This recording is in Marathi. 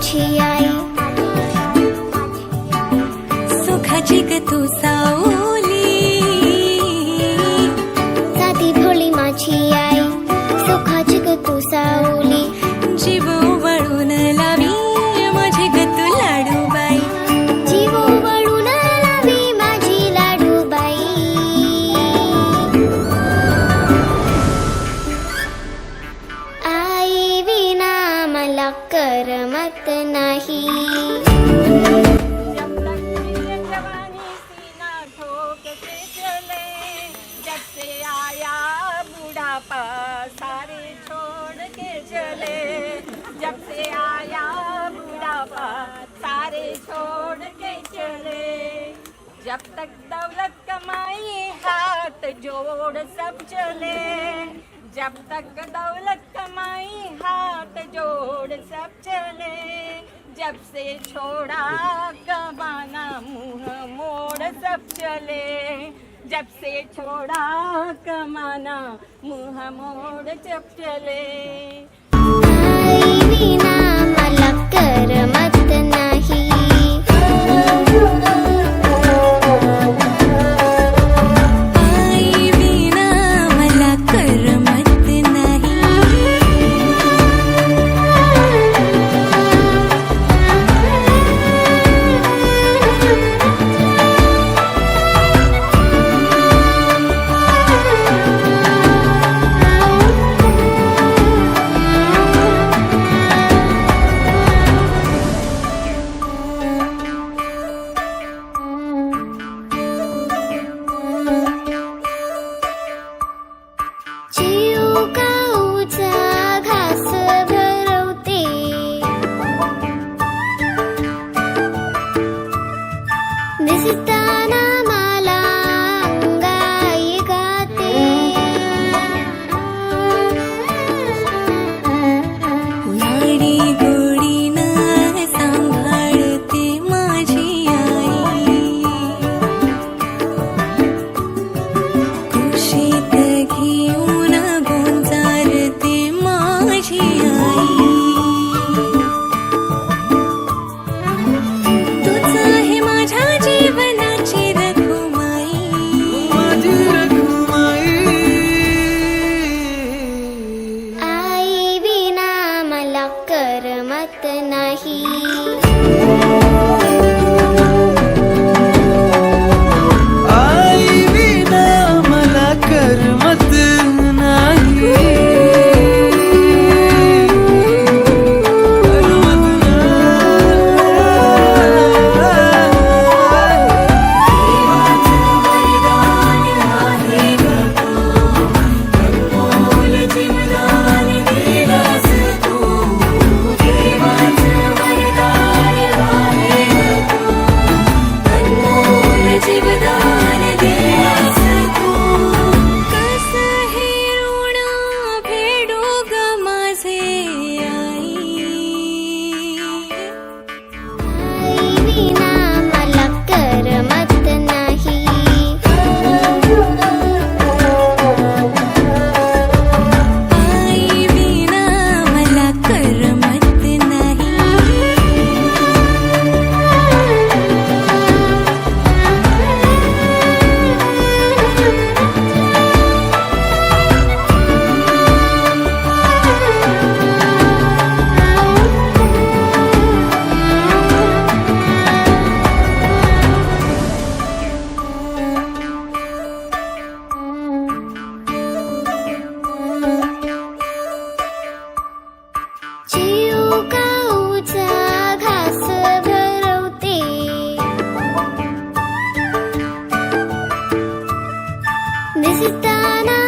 माझी आई, सुखाची ग तू सावली, साधी भोळी माझी आई, सुखाची ग तू सावली, जीव वळून लावी माझी ग तू लाडूबाई, जीव वळून लावी माझी लाडूबाई. आई विना मला करमत नाही. सारे छोड़ के चले, जब से आया बुढ़ापा सारे छोड़ के चले, जब तक दौलत कमाई हाथ जोड़ सब चले, जब तक दौलत कमाई हाथ जोड़ सब चले, जब से छोड़ा कमाना मुंह मोड़ सब चले, जब से छोड़ा कमाना मुंह मोड़ जब चले. आई विना मला करमत नाही. आई विना मला करमत नाही. चिवकाऊचा घास भरवते, दिसताना मला अंगाई गाते. लाडी गोडीनं सांभाळते माझी आई, कुशीत घेऊन गोंजारते माझी आई. तूच आहे माझ्या जीवनाची रखुमाई, आई विना मला करमत नाही. आई विना मला करमत नाही. कसं हे ऋण फेडू ग माझे आई. आई विना मला करमत नाही. आई विना मला करमत नाही. चिवकाऊचा घास भरवते, दिसताना